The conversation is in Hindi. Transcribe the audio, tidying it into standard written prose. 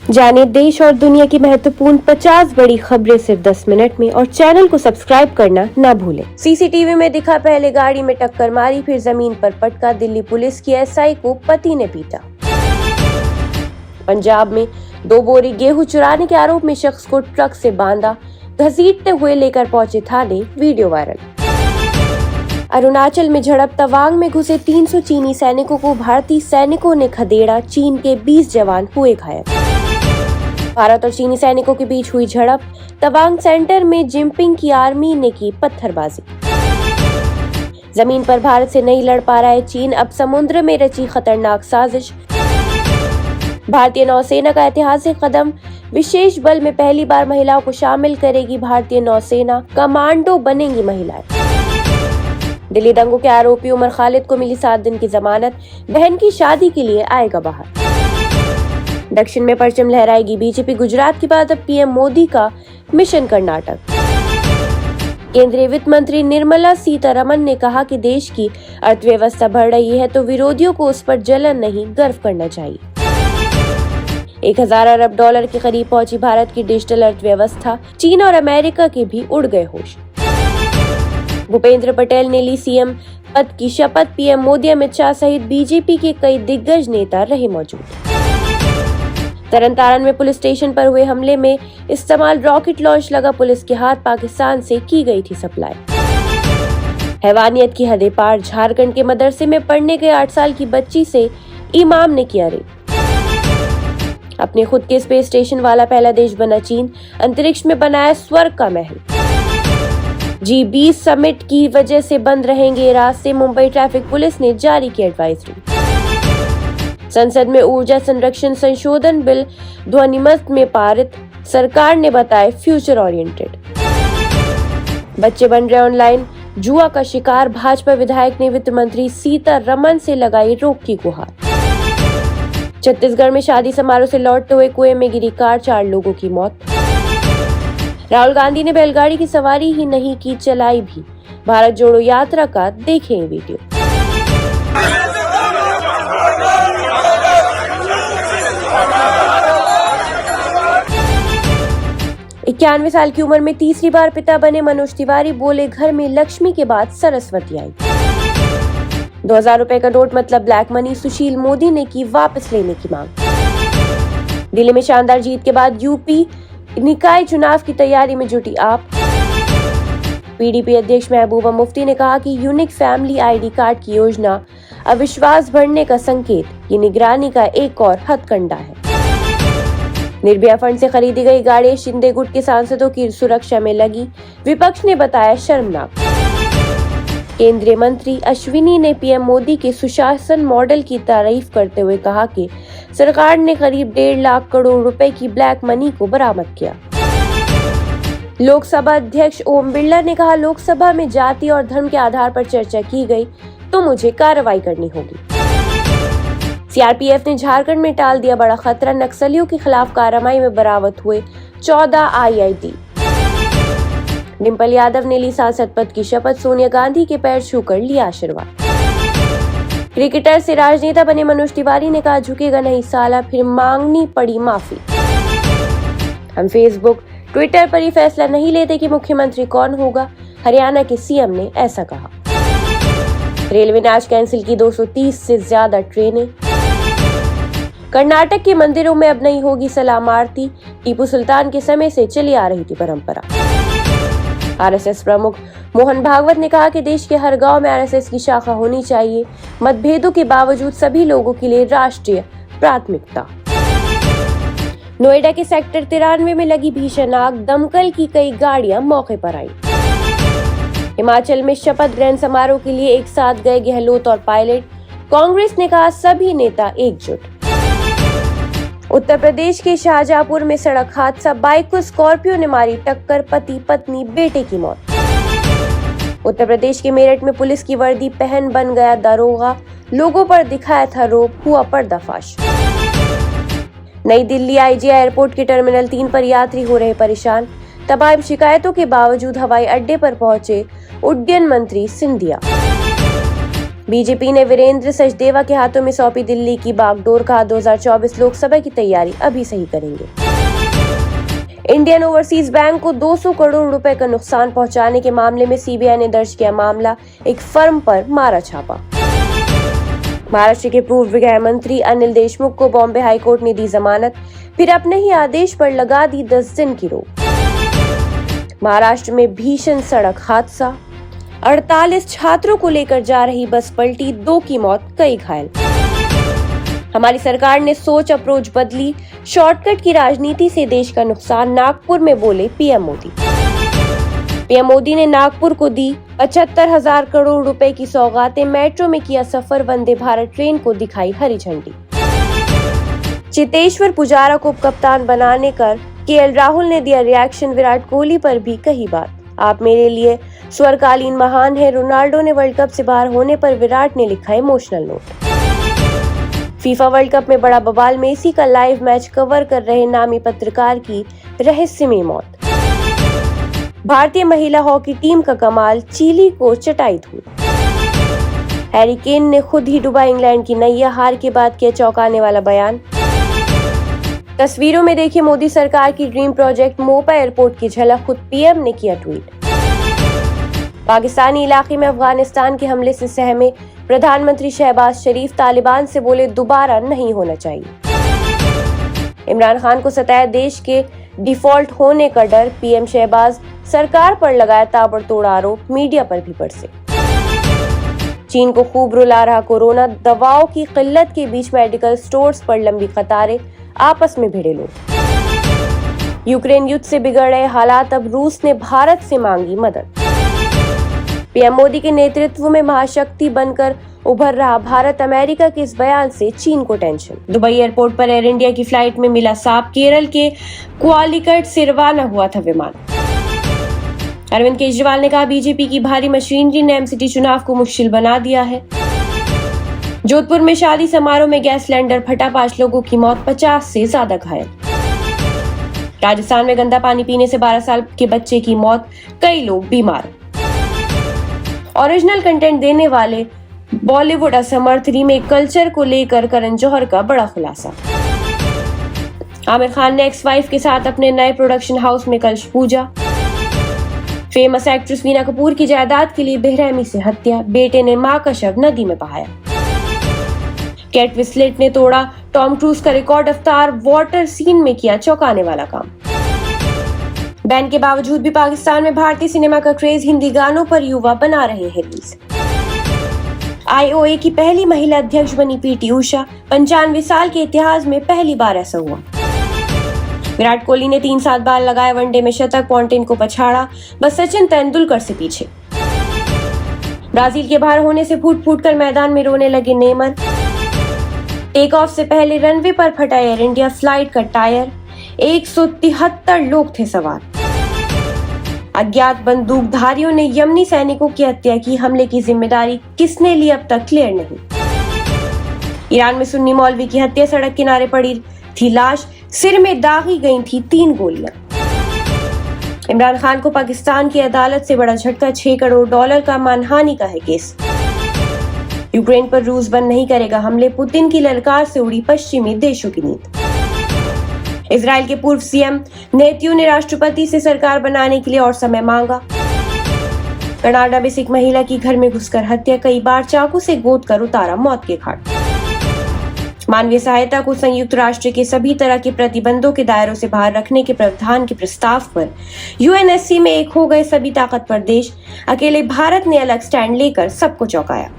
जाने देश और दुनिया की महत्वपूर्ण 50 बड़ी खबरें सिर्फ 10 मिनट में और चैनल को सब्सक्राइब करना ना भूलें। सीसीटीवी में दिखा, पहले गाड़ी में टक्कर मारी, फिर जमीन पर पटका। दिल्ली पुलिस की एसआई को पति ने पीटा। पंजाब में 2 बोरी गेहूं चुराने के आरोप में शख्स को ट्रक से बांधा, घसीटते हुए लेकर पहुंचे थाने, वीडियो वायरल। अरुणाचल में झड़प, तवांग में घुसे 300 चीनी सैनिकों को भारतीय सैनिकों ने खदेड़ा, चीन के 20 जवान हुए घायल। भारत और चीनी सैनिकों के बीच हुई झड़प, तवांग सेंटर में जिनपिंग की आर्मी ने की पत्थरबाजी। जमीन पर भारत से नहीं लड़ पा रहा है चीन, अब समुद्र में रची खतरनाक साजिश। भारतीय नौसेना का ऐतिहासिक कदम, विशेष बल में पहली बार महिलाओं को शामिल करेगी भारतीय नौसेना, कमांडो बनेंगी महिलाएं। दिल्ली दंगों के आरोपी उमर खालिद को मिली 7 दिन की जमानत, बहन की शादी के लिए आएगा बाहर। दक्षिण में परचम लहराएगी बीजेपी, गुजरात के बाद अब पीएम मोदी का मिशन कर्नाटक। केंद्रीय वित्त मंत्री निर्मला सीतारमण ने कहा कि देश की अर्थव्यवस्था बढ़ रही है तो विरोधियों को उस पर जलन नहीं, गर्व करना चाहिए। 1000 अरब डॉलर के करीब पहुंची भारत की डिजिटल अर्थव्यवस्था, चीन और अमेरिका के भी उड़ गए होश। भूपेंद्र पटेल ने ली सीएम पद की शपथ, पीएम मोदी, अमित शाह सहित बीजेपी के कई दिग्गज नेता रहे मौजूद। तरनतारन में पुलिस स्टेशन पर हुए हमले में इस्तेमाल रॉकेट लॉन्च लगा पुलिस के हाथ, पाकिस्तान से की गई थी सप्लाई। हैवानियत की हदें पार, झारखंड के मदरसे में पढ़ने गए 8 साल की बच्ची से इमाम ने किया रेप। अपने खुद के स्पेस स्टेशन वाला पहला देश बना चीन, अंतरिक्ष में बनाया स्वर्ग का महल। G20 समिट की वजह से बंद रहेंगे रास्ते, मुंबई ट्रैफिक पुलिस ने जारी की एडवाइजरी। संसद में ऊर्जा संरक्षण संशोधन बिल ध्वनिमत में पारित, सरकार ने बताया फ्यूचर ओरिएंटेड। बच्चे बन रहे ऑनलाइन जुआ का शिकार, भाजपा विधायक ने वित्त मंत्री सीतारमण से लगाई रोक की गुहार। छत्तीसगढ़ में शादी समारोह से लौटते हुए कुएं में गिरी कार, 4 लोगों की मौत। राहुल गांधी ने बैलगाड़ी की सवारी ही नहीं की, चलाई भी। भारत जोड़ो यात्रा का देखें वीडियो। 91 साल की उम्र में तीसरी बार पिता बने मनोज तिवारी बोले, घर में लक्ष्मी के बाद सरस्वती आई। 2000 रुपए का नोट मतलब ब्लैक मनी, सुशील मोदी ने की वापस लेने की मांग। दिल्ली में शानदार जीत के बाद यूपी निकाय चुनाव की तैयारी में जुटी आप। पीडीपी अध्यक्ष महबूबा मुफ्ती ने कहा कि यूनिक फैमिली आईडी कार्ड की योजना अविश्वास बढ़ने का संकेत, ये निगरानी का एक और हथकंडा है। निर्भया फंड से खरीदी गई गाड़ी शिंदे गुट के सांसदों की सुरक्षा में लगी, विपक्ष ने बताया शर्मनाक। केंद्रीय मंत्री अश्विनी ने पीएम मोदी के सुशासन मॉडल की तारीफ करते हुए कहा कि सरकार ने करीब 1.5 लाख करोड़ रुपए की ब्लैक मनी को बरामद किया। लोकसभा अध्यक्ष ओम बिरला ने कहा, लोकसभा में जाति और धर्म के आधार पर चर्चा की गई तो मुझे कार्रवाई करनी होगी। सीआरपीएफ ने झारखंड में टाल दिया बड़ा खतरा, नक्सलियों के खिलाफ कार्रवाई में बरामद हुए 14 IED। डिम्पल यादव ने ली सांसद पद की शपथ, सोनिया गांधी के पैर छूकर लिया आशीर्वाद। क्रिकेटर से राजनेता बने मनोज तिवारी ने कहा, झुकेगा नहीं साला, फिर मांगनी पड़ी माफी। हम फेसबुक, ट्विटर पर ही फैसला नहीं लेते कि मुख्यमंत्री कौन होगा, हरियाणा के सीएम ने ऐसा कहा। रेलवे ने आज कैंसिल की 230 से ज्यादा ट्रेनें। कर्नाटक के मंदिरों में अब नहीं होगी सलाम आरती, टीपू सुल्तान के समय से चली आ रही थी परंपरा। आरएसएस प्रमुख मोहन भागवत ने कहा कि देश के हर गांव में आरएसएस की शाखा होनी चाहिए, मतभेदों के बावजूद सभी लोगों के लिए राष्ट्रीय प्राथमिकता। नोएडा के सेक्टर 93 में लगी भीषण आग, दमकल की कई गाड़ियां मौके पर आई। हिमाचल में शपथ ग्रहण समारोह के लिए एक साथ गए गहलोत और पायलट, कांग्रेस ने कहा सभी नेता एकजुट। उत्तर प्रदेश के शाहजहांपुर में सड़क हादसा, बाइक को स्कॉर्पियो ने मारी टक्कर, पति पत्नी बेटे की मौत। उत्तर प्रदेश के मेरठ में पुलिस की वर्दी पहन बन गया दरोगा, लोगों पर दिखाया था रोब, हुआ पर्दाफाश। नई दिल्ली आईजी एयरपोर्ट के टर्मिनल 3 पर यात्री हो रहे परेशान, तमाम शिकायतों के बावजूद हवाई अड्डे पर पहुंचे उड्डयन मंत्री सिंधिया। बीजेपी ने वीरेंद्र सचदेवा के हाथों में सौंपी दिल्ली की बागडोर, कहा 2024 लोकसभा की तैयारी अभी सही करेंगे। इंडियन ओवरसीज बैंक को 200 करोड़ रुपए का नुकसान पहुंचाने के मामले में सीबीआई ने दर्ज किया मामला, एक फर्म पर मारा छापा। महाराष्ट्र के पूर्व गृह मंत्री अनिल देशमुख को बॉम्बे हाईकोर्ट ने दी जमानत, फिर अपने ही आदेश पर लगा दी 10 दिन की रोक। महाराष्ट्र में भीषण सड़क हादसा, 48 छात्रों को लेकर जा रही बस पलटी, 2 की मौत, कई घायल। हमारी सरकार ने सोच अप्रोच बदली, शॉर्टकट की राजनीति से देश का नुकसान, नागपुर में बोले पीएम मोदी। पीएम मोदी ने नागपुर को दी 75,000 करोड़ रुपए की सौगातें, मेट्रो में किया सफर, वंदे भारत ट्रेन को दिखाई हरी झंडी। चेतेश्वर पुजारा को कप्तान बनाने कर केएल राहुल ने दिया रिएक्शन, विराट कोहली पर भी कही बात, आप मेरे लिए स्वर्णकालीन महान है। रोनाल्डो ने वर्ल्ड कप से बाहर होने पर विराट ने लिखा emotional note. FIFA world cup में बड़ा बवाल, मेसी का लाइव मैच कवर कर रहे नामी पत्रकार की रहस्यमय मौत। भारतीय महिला हॉकी टीम का कमाल, चिली को चटाई धूल। हैरी केन ने खुद ही डुबा इंग्लैंड की नैया, हार के बाद किया चौंकाने वाला बयान। तस्वीरों में देखिए मोदी सरकार की ड्रीम प्रोजेक्ट मोपा एयरपोर्ट की झलक, खुद पीएम ने किया ट्वीट। पाकिस्तानी इलाके में अफगानिस्तान के हमले से सहमे प्रधानमंत्री शहबाज शरीफ, तालिबान से बोले दोबारा नहीं होना चाहिए। इमरान खान को सताया देश के डिफॉल्ट होने का डर, पीएम शहबाज सरकार पर लगाया ताबड़तोड़ आरोप, मीडिया पर भी बरसे। चीन को खूब रुला रहा कोरोना, दवाओं की किल्लत के बीच मेडिकल स्टोर्स पर लंबी कतारें, आपस में भिड़े लोग। यूक्रेन युद्ध से बिगड़ रहे हालात, अब रूस ने भारत से मांगी मदद। पीएम मोदी के नेतृत्व में महाशक्ति बनकर उभर रहा भारत, अमेरिका के इस बयान से चीन को टेंशन। दुबई एयरपोर्ट पर एयर इंडिया की फ्लाइट में मिला सांप, केरल के क्वालिकट से रवाना हुआ था विमान। अरविंद केजरीवाल ने कहा बीजेपी की भारी मशीनरी ने एमसीडी चुनाव को मुश्किल बना दिया है। जोधपुर में शादी समारोह में गैस सिलेंडर फटा, 5 लोगों की मौत, 50 से ज्यादा घायल। राजस्थान में गंदा पानी पीने से 12 साल के बच्चे की मौत, कई लोग बीमार। ओरिजिनल कंटेंट देने वाले बॉलीवुड असमर्थ, रीमेक कल्चर को लेकर करण जौहर का बड़ा खुलासा। आमिर खान ने एक्स वाइफ के साथ अपने नए प्रोडक्शन हाउस में कलश पूजा। फेमस एक्ट्रेस वीना कपूर की जायदाद के लिए बेरहमी से हत्या, बेटे ने मां का शव नदी में बहाया। केट विंसलेट ने तोड़ा टॉम क्रूज का रिकॉर्ड, अवतार वाटर सीन में किया चौंकाने वाला काम। बैन के बावजूद भी पाकिस्तान में भारतीय सिनेमा का क्रेज, हिंदी गानों पर युवा बना रहे हैं रील्स। आईओए की पहली महिला अध्यक्ष बनी पीटी उषा, 95 साल के इतिहास में पहली बार ऐसा हुआ। विराट कोहली ने 3 साल बाद लगाया वनडे में शतक, पॉन्टिंग को पछाड़ा, बस सचिन तेंदुलकर से पीछे। ब्राजील के बाहर होने से फूट फूट कर मैदान में रोने लगे नेमर। टेक ऑफ से पहले रनवे पर फटा एयर इंडिया फ्लाइट का टायर, 173 लोग थे सवार। अज्ञात बंदूकधारियों ने यमनी सैनिकों की हत्या की, हमले की जिम्मेदारी किसने ली अब तक क्लियर नहीं। ईरान में सुन्नी मौलवी की हत्या, सड़क किनारे पड़ी थी लाश, सिर में दागी गई थी 3 गोलियां। इमरान खान को पाकिस्तान की अदालत से बड़ा झटका, $6 करोड़ का मानहानि का है केस। यूक्रेन पर रूस बंद नहीं करेगा हमले, पुतिन की ललकार से उड़ी पश्चिमी देशों की नींद। इजराइल के पूर्व सीएम नेतन्याहू ने राष्ट्रपति से सरकार बनाने के लिए और समय मांगा। कनाडा में सिख महिला की घर में घुसकर हत्या, कई बार चाकू से गोद कर उतारा मौत के घाट। मानवीय सहायता को संयुक्त राष्ट्र के सभी तरह के प्रतिबंधों के दायरों से बाहर रखने के प्रावधान के प्रस्ताव पर यूएनएससी में एक हो गए सभी ताकतवर देश, अकेले भारत ने अलग स्टैंड लेकर सबको चौंकाया।